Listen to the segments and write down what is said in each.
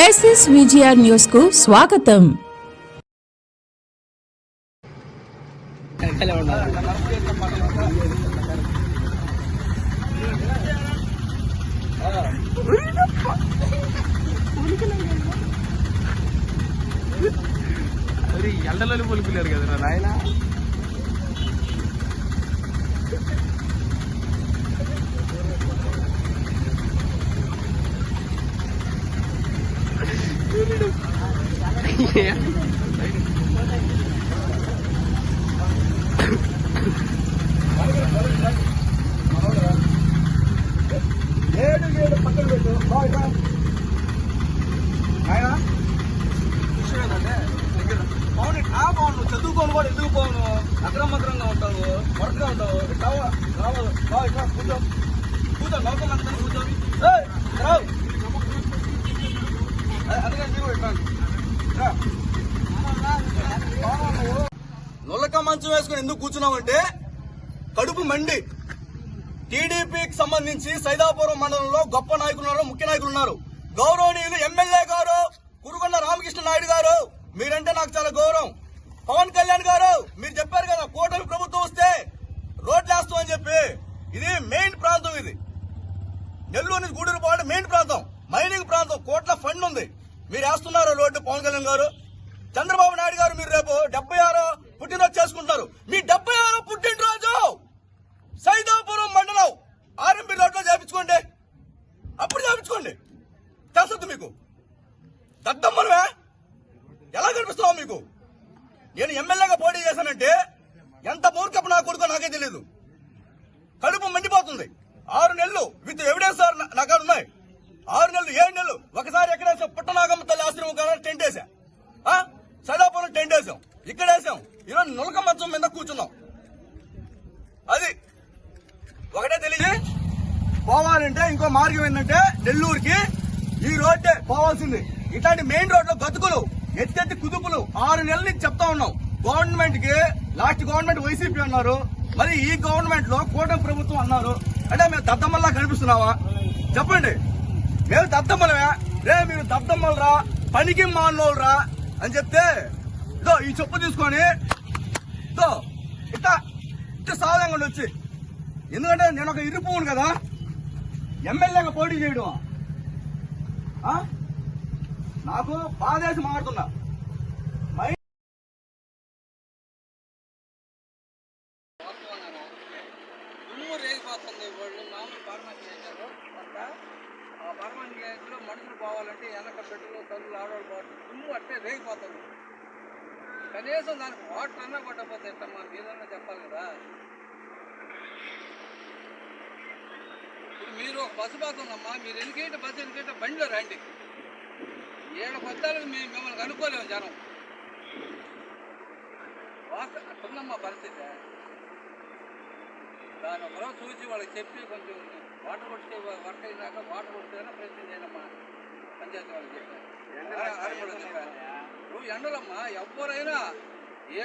Crisis VGR news కు స్వాగతం. ఎండలో పొలుపులేరు కదా నాయన. పక్కన పెట్టు బాగుండు. చదువుకోను కూడా ఎందుకు పోను, అక్రమంగా ఉంటావు, వరకగా ఉంటావు. కూర్చో కూర్చో లోకం అంతా కూర్చో. నొల్లక మంచం వేసుకుని ఎందుకు కూర్చున్నామంటే కడుపు మండి. టీడీపీకి సంబంధించి సైదాపురం మండలంలో గొప్ప నాయకులు ఉన్నారు, ముఖ్య నాయకులు ఉన్నారు. గౌరవనీయులు ఎమ్మెల్యే గారు కురుగొండ రామకృష్ణ నాయుడు గారు, మీరంటే నాకు చాలా గౌరవం. పవన్ కళ్యాణ్ గారు, మీరు చెప్పారు కదా కూటమి ప్రభుత్వం వస్తే రోడ్లు వేస్తాం అని చెప్పి. ఇది మెయిన్ ప్రాంతం, ఇది నెల్లూరు నుంచి గూడూరు పాటు మెయిన్ ప్రాంతం, మైనింగ్ ప్రాంతం, కోట్ల ఫండ్ ఉంది. మీరు వేస్తున్నారు రోడ్డు. పవన్ కళ్యాణ్ గారు, చంద్రబాబు నాయుడు గారు, మీరు రేపు 76వ పుట్టినరోజు చేసుకుంటారు. మీ 76వ పుట్టినరోజు సైదాపురం మండలం ఆర్ఎంపీ రోడ్లో చేపించుకోండి. అప్పుడు చేపించుకోండి, తెలుసొద్దు మీకు. దద్దమ్మనవే ఎలా కనిపిస్తావో మీకు. నేను ఎమ్మెల్యేగా పోటీ చేశానంటే ఎంత మూర్ఖపు నా కొడుకో నాకే తెలియదు. కడుపు మండిపోతుంది. 6 నెలలు విత్ ఎవిడెన్స్ నాకు ఉన్నాయి. 6 నెలలు 7 నెలలు ఒకసారి ఎక్కడేసాం, పుట్టనాగమ్మ తల్లి ఆశ్రమం కదా టెంట్ వేసా, సైదాపురం టెంట్ వేసాం, ఇక్కడ వేసాం. ఈరోజు నులక మంచం మీద కూర్చున్నాం. అది ఒకటే తెలియదు. పోవాలంటే ఇంకో మార్గం ఏంటంటే నెల్లూరుకి ఈ రోడ్డే పోవాల్సింది. ఇట్లాంటి మెయిన్ రోడ్ లో గతుకులు, ఎత్తెత్తి కుదుపులు 6 నెలల నుంచి చెప్తా ఉన్నాం. గవర్నమెంట్ కి లాస్ట్ గవర్నమెంట్ వైసీపీ అన్నారు, మరి ఈ గవర్నమెంట్ లో కూటమి ప్రభుత్వం అన్నారు. అంటే మేము దద్దమ్మల్లా కనిపిస్తున్నావా చెప్పండి? మేము దద్దమ్మలమే. మీరు దద్దమ్మలరా, పనికి మానోళ్ళరా అని చెప్తే ఇదో ఈ చెప్పు తీసుకొని ఇట్లా సాధంగా వచ్చి, ఎందుకంటే నేను ఒక ఇరుపును కదా ఎమ్మెల్యేగా పోటీ చేయడం నాకు బాధేసి మాట్లాడుతున్నా. రేగిపోతుంది. వాళ్ళు మామూలు పర్మనెంట్ చేశారు. ఆ పర్మనెంట్ ప్లేస్లో మనుషులు పోవాలంటే వెనక పెట్టలు తల్లు ఆడవాళ్ళు పోవాలి. దుమ్ము అట్టే రేగిపోతుంది. కనీసం దానికి వాటర్ అన్నా కొట్టకపోతే ఎట్టమ్మా, మీరన్నా చెప్పాలి కదా. ఇప్పుడు మీరు ఒక బస్సు పోతుందమ్మా, మీరు ఎన్నికేట బస్సు ఎన్నికేట బండిలో రండి. 7 కొత్తాలకు మిమ్మల్ని కనుక్కోలేము జనం. అట్టుందమ్మా పరిస్థితి. దాని ఒకరోజు చూసి వాళ్ళకి చెప్పి కొంచెం వాటర్ కొట్టే వర్క్ అయినాక వాటర్ కొట్టేనా ప్రయత్నం చేయనమ్మా పంచాయతీ వాళ్ళకి చెప్పాను. నువ్వు ఎండలమ్మా ఎవరైనా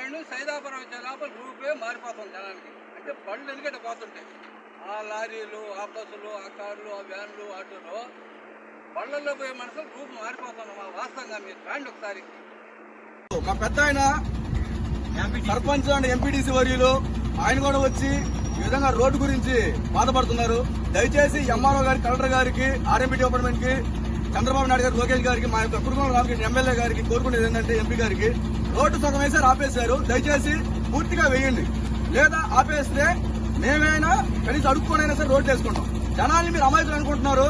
7 సైదాపురం వచ్చే లోపల రూపే మారిపోతుంది జనానికి. అంటే బళ్ళు ఎందుకంటే పోతుంటాయి. ఆ లారీలు, ఆ బస్సులు, ఆ కార్లు, ఆ వ్యాన్లు, ఆటోలు, బళ్ళల్లో పోయే మనుషులు రూపు మారిపోతున్నామా. వాస్తవంగా మీరు కాండి ఒకసారి. మా పెద్ద ఆయన సర్పంచ్ అండ్ ఎంపీటీసీ వర్యులు ఆయన కూడా వచ్చి ఈ విధంగా రోడ్డు గురించి బాధపడుతున్నారు. దయచేసి ఎంఆర్ఓ గారికి, కలెక్టర్ గారికి, ఆర్ఎంపీ డిపార్ట్మెంట్ కి, చంద్రబాబు నాయుడు గారు, లోకేష్ గారికి, మా యొక్క కురుగొండ రామకృష్ణ ఎమ్మెల్యే గారికి కోరుకునేది ఏంటంటే ఎంపీ గారికి, రోడ్డు సగం వేసారు, ఆపేశారు. దయచేసి పూర్తిగా వేయండి. లేదా ఆపేస్తే మేమైనా కనీసం అడుక్కోనైనా సరే రోడ్డు వేసుకుంటాం. జనాన్ని మీరు అమాయకులు అనుకుంటున్నారు.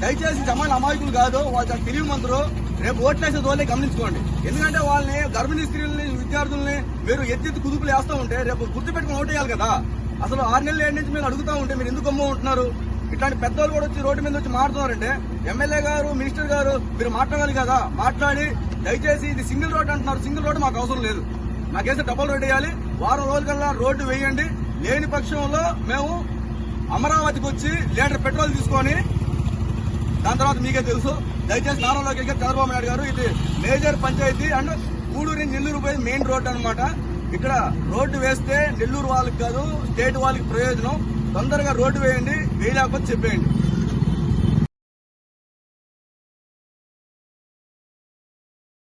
దయచేసి జనాలు అమాయకులు కాదు, వాళ్ళు తెలివి మంత్రులు. రేపు ఓట్లేసే వాళ్ళే గమనించుకోండి. ఎందుకంటే వాళ్ళని, గర్భిణీ స్త్రీలని, విద్యార్థుల్ని మీరు ఎత్తెత్తి కుదుపులు వేస్తూ ఉంటే రేపు గుర్తు పెట్టుకుని ఓటేయాలి కదా. అసలు 6 నెలలు 7 నుంచి మీరు అడుగుతూ ఉంటే మీరు ఎందుకు అమ్మ ఉంటున్నారు? ఇట్లాంటి పెద్దవాళ్ళు కూడా వచ్చి రోడ్డు మీద వచ్చి మాట్లాడుతున్నారంటే ఎమ్మెల్యే గారు, మినిస్టర్ గారు మీరు మాట్లాడాలి కదా. మాట్లాడి దయచేసి ఇది సింగిల్ రోడ్ అంటున్నారు. సింగిల్ రోడ్డు మాకు అవసరం లేదు. నాకేసి డబుల్ రోడ్ వేయాలి. వారం రోజులకల్లా రోడ్డు వేయండి. లేని పక్షంలో మేము అమరావతికి వచ్చి లీటర్ పెట్రోల్ తీసుకొని, దాని తర్వాత మీకే తెలుసు. దయచేసి నారా లోకేష్ గారు, చంద్రబాబు నాయుడు గారు, ఇది మేజర్ పంచాయతీ అండ్ గూడూరు నుంచి నెల్లూరు పోయి మెయిన్ రోడ్ అనమాట. ఇక్కడ రోడ్డు వేస్తే నెల్లూరు వాళ్ళకి కాదు, స్టేట్ వాళ్ళకి ప్రయోజనం. తొందరగా రోడ్డు వేయండి, వేయలేకపోతే చెప్పేయండి.